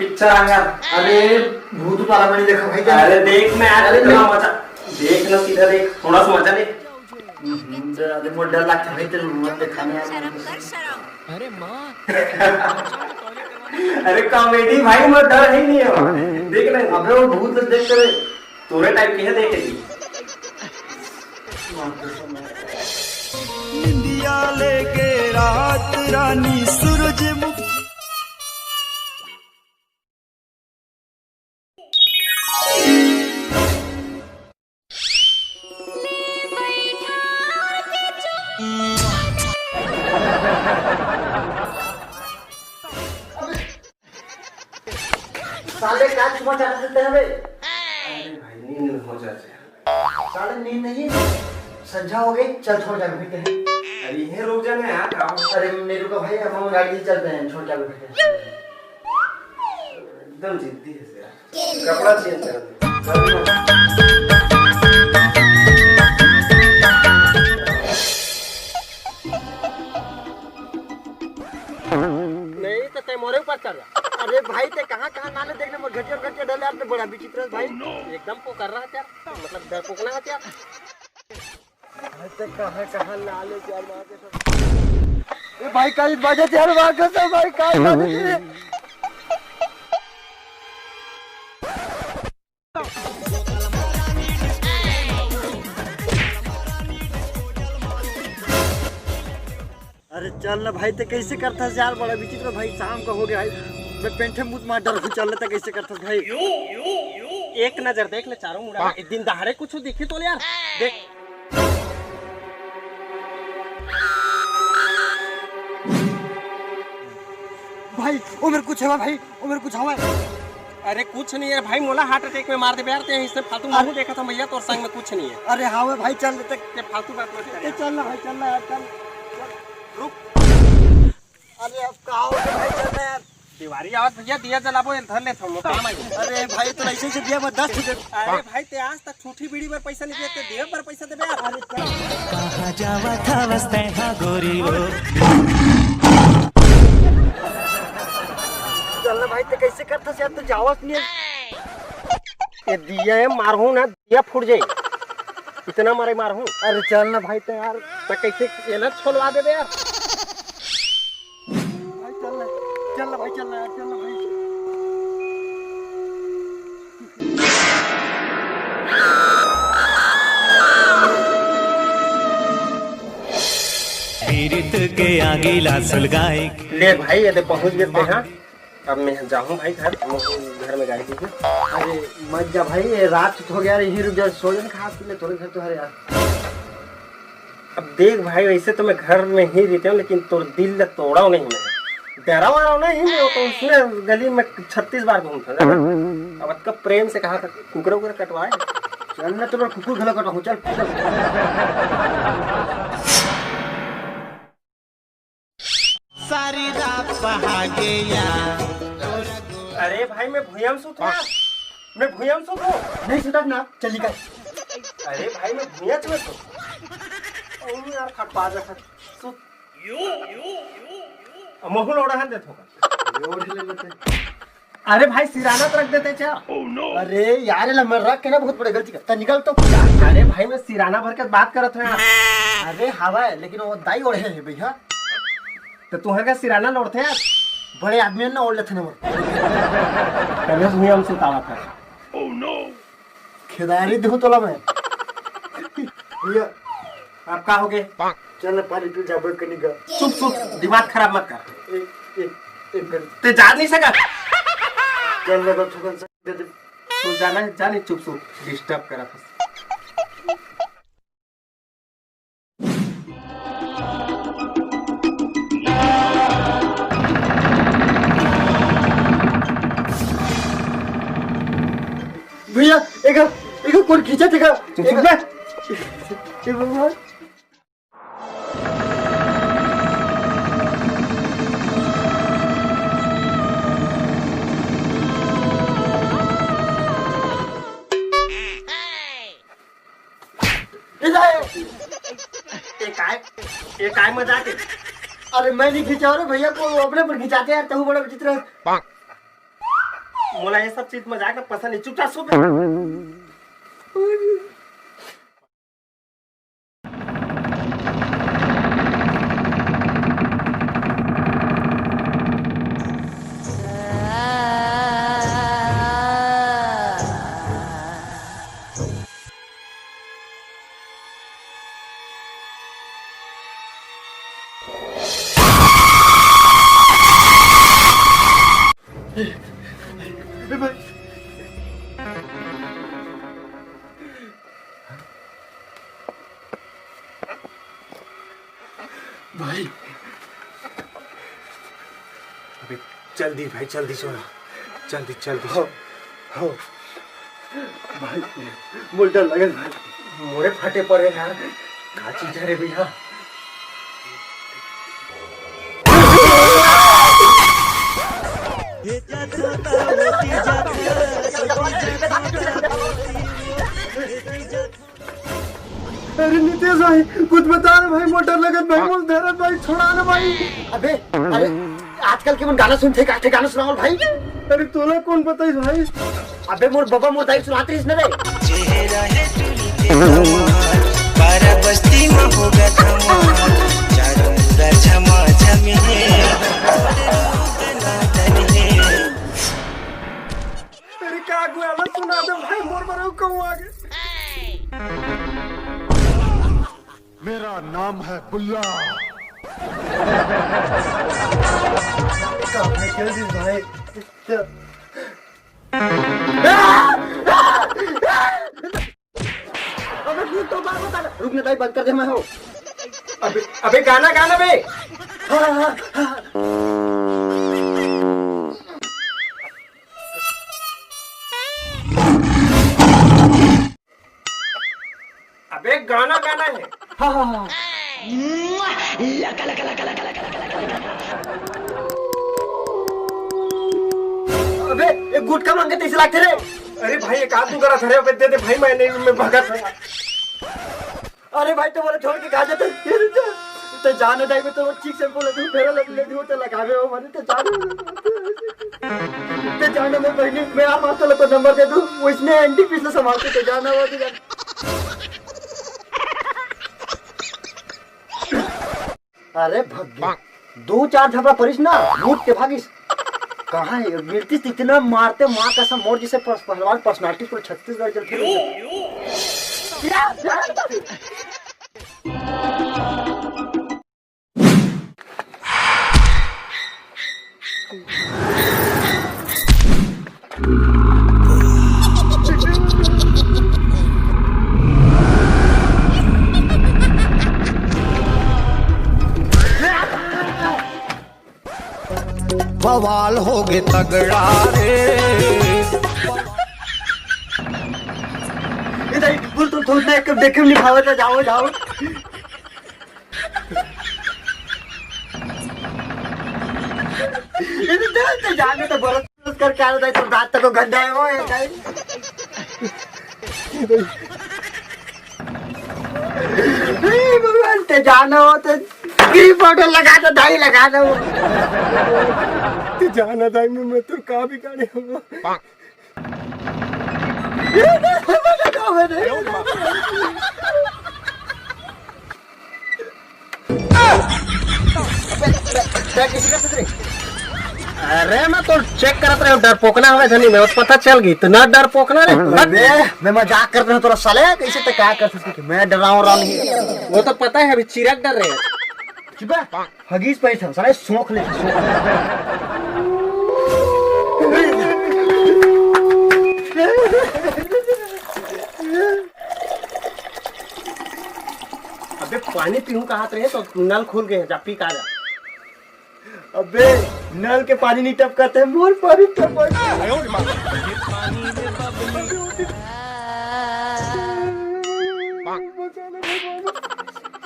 Picture आ गया। अरे भूत वाला मैंने देखा भाई। अरे देख मैं यार इतना मजा देख ना, सीधा देख, थोड़ा सा मजा ले। अरे मोर डर लगता है भाई तेरे मत दिखाने। अरे माँ अरे कॉमेडी भाई, मत डर ही नहीं है देख ले। अबे वो भूत देख कर तोरे टाइप की है, देखेगी। इंडिया लेके रात रानी सूरज साले क्या छुपा चाट देते हैं बे। अरे भाई नींद हो जाते हैं। साले नींद नहीं संझा हो गई, चल छोड़ जा बैठते हैं। अरे ये रुक जाना यार काम। अरे नहीं रुको भाई, हम गाड़ी से चलते हैं, छोड़ जा बैठते हैं। एकदम जिद्दी है यार, कपड़ा चेंज कर दे। नहीं तो ते मोरे ऊपर चढ़ जा। अरे भाई ते कहाँ कहाँ नाले देखने में घटिया घटिया डाले आपने, बड़ा विचित्र है भाई। एकदम पोकर रहा है यार, मतलब डर पोकना है यार। ते कहाँ कहाँ नाले यार वहाँ के सब। ए भाई कल बजे यार वहाँ के सब भाई कहाँ अरे चल ना भाई, ते कैसे करता है यार, बड़ा विचित्र भाई। शाम का हो गया भाई, मैं पेंटे मुत मार डर चल रहा था, कैसे करता भाई। एक नजर देख ले चारों मुड़ा, एक दिन दहाड़े कुछ दिखी तो यार देख। भाई उम्र कुछ है भाई, उम्र कुछ हवा। अरे कुछ नहीं है भाई, मोला हार्ट अटैक में मार दे यार। ते इसने फालतू मुंह देखा था भैया, तो संग में कुछ नहीं है। अरे हाँ भाई चल लेते, ते फालतू बात मत कर। चल ना भाई, चल ना यार, चल रुक, अरे अब कहाँ हो गए भाई, चल ना यार। दीवारी आवत भैया, दिया जलाबो धर ले थम काम आई। अरे भाई तो ऐसे से दिया मैं 10 दे। अरे भाई ते आज तक छूटी बीड़ी पर पैसा नहीं देते, देव पर पैसा देबे यार। अरे चल कहाँ जावा था वस्ते हाँ गोरी वो। चल ना भाई, तो कैसे करता से यार, तो जावत नहीं है। ये दिया है मारहूं ना, दिया फूट जाए, इतना मारे मारहूं। अरे चल ना भाई, तो यार तो कैसे ये ना छोड़वा देबे यार। भाई चल ना भाई, चल ना यार, चल ना भाई। पीड़ित के आगे ला सुलगाए। ले भाई ये पहुंच गए हैं। अब मैं जाऊँ भाई घर में गाड़ी दीजिए। अरे मत जा भाई, ये रात हो गया, यही रुक जा, सो जा, खा पी ले थोड़े घर तो है यार। अब देख भाई, वैसे तो मैं घर में ही रहता हूँ, लेकिन तो दिल तोड़ा नहीं मैं, डरा वाला नहीं मैं। तो उसने गली में 36 बार घूमता था। अब कब प्रेम से कहा था कुकरा उकरा कटवाए। चल ना तुम्हारा कुकुर गला कटा हूँ, चल सारी रात बहा गया। अरे भाई मैं भूयम सुत हूँ, मैं भूयम सुत हूँ। नहीं सुधर ना, चल निकल। अरे भाई मैं भूया चुका तो यार खटपा जा सुत। महू लोड़ा है देते होगा। अरे भाई सिराना तो रख देते क्या। अरे यार ला मैं रख के ना बहुत बड़ी गलती करता, निकल तो। अरे भाई मैं सिराना भर के बात करत हूँ। अरे हवा है, लेकिन वो दाई ओढ़े है भैया। तो तू है सिराना लौटते यार, बड़े आदमी ना ओढ़ लेते ना वो। कभी भूयम सुतावा था। खिदारी दूं तोला मैं भैया। अब का हो गए, चल पानी पी जा, बैठ के निकल। चुप चुप, दिमाग खराब मत कर। एक घंटे ते जा नहीं सका। चल मैं तो थोड़ा सा दे दे। तू जाना जाने, चुप चुप डिस्टर्ब करा था। भैया एक कौन खींचा थे का। चुप चुप बैठ। भगवान ये काय मजाक है। अरे मैं नहीं खींचा रहा भैया को, अपने पर खिंचाते यार, तू बड़ा विचित्र है। मोला ये सब चीज मजाक में पसंद नहीं, चुपचाप सो। भाई अबे जल्दी भाई, जल्दी सोना, जल्दी जल्दी। हो भाई मुझे डर लगे भाई, मोरे फटे पड़े यार, का चीज है रे भैया। अरे नितेश भाई कुछ बता रहे भाई, मोटर लगत भाई, मुझे धरत भाई, छोड़ा ना भाई। अबे अरे आजकल के मन गाना सुनते काटे गाना सुनाओ भाई। अरे तोला कौन बताई भाई? अबे मोर बाबा मोर दाई सुनाते रहिस न रे। चेहरा है टुली के कमाल, बारा बस्ती में होगा धमाल, चारों उधर झमाझम है, अरे क्या गुआला सुना दे भाई, मोर बरो कहूं आगे। मेरा नाम है बुल्ला। जल्दी भाई अबे तू तो बात बता, रुक ना दाई बंद कर दे मैं हो। अबे गाना गाना बे। अबे गाना गाना है। अबे एक गुटखा मांगे तीस लाख रे। अरे भाई एक आदमी करा था रे, अबे दे दे भाई, मैं भगा था। अरे भाई तो बोले छोड़ के कहा जाते तो जाने दाई में तो ठीक से बोले तू फेरा लग ले दू तो लगावे हो माने तो जाने में बहनी मैं आ मास्टर को नंबर दे दूं, वो इसने एंटी पिछले संभाल के तो जाना हो तो अरे भग गया, दो चार झपड़ा परिस ना लूट के भागिस। कहाँ है मिलती इतना मारते माँ कसम मोर जिसे पहलवान पर्सनालिटी पूरे छत्तीसगढ़ चलती बवाल हो गए तगड़ा रे। इधर बोल तुम थोड़ा देख देखे नहीं भाव तो जाओ जाओ। इधर तो जाने तो बोलो करके आ रहा है, तुम रात तक को गंदा है वो है भगवान ते जाना हो तो ग्रीन पाउडर लगा दो, दाई लगा दो। तू जाना दाई में मैं तो का भी गाने हो। अरे मैं तो चेक करत रहे, डर पोकना हमें धनी में पता चल गई तो ना डर पोकना रे। मैं मजाक कर रहा हूँ तोरा साले, कैसे तो क्या कर सकते, मैं डराऊं रहा नहीं। वो तो पता है, अभी चिरक डर रहे हैं। हगीज पे था साले, सोख ले अबे पानी पीऊं कहा रहे तो नल खुल गए, जा पी का जा। अबे नल के पानी नहीं टपकाते, मोर पानी टपकाते।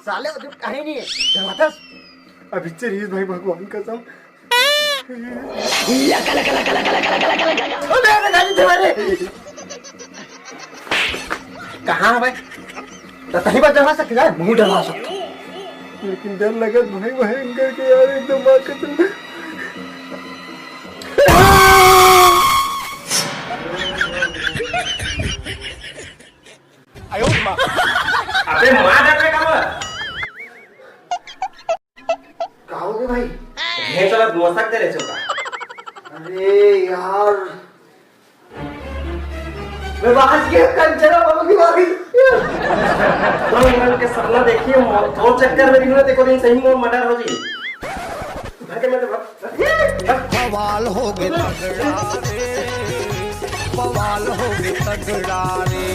साले जो कहीं नहीं है जबरदस्त। अभी चलिए भाई भगवान कसम। कहाँ है भाई? तो कहीं बात डरवा सकते हैं, मुंह डरवा सकते। लेकिन डर लगा भाई भयंकर के यार, एकदम बात कसम। मारते रहे चौका। अरे यार मैं बाज के कंचना बाबू की मारी। तो इन्होंने के सपना देखिए दो चक्कर में इन्होंने देखो दिन सही में मर्डर हो जी। भागे मैं तो बवाल हो गए तगड़ा रे, बवाल हो गए तगड़ा रे।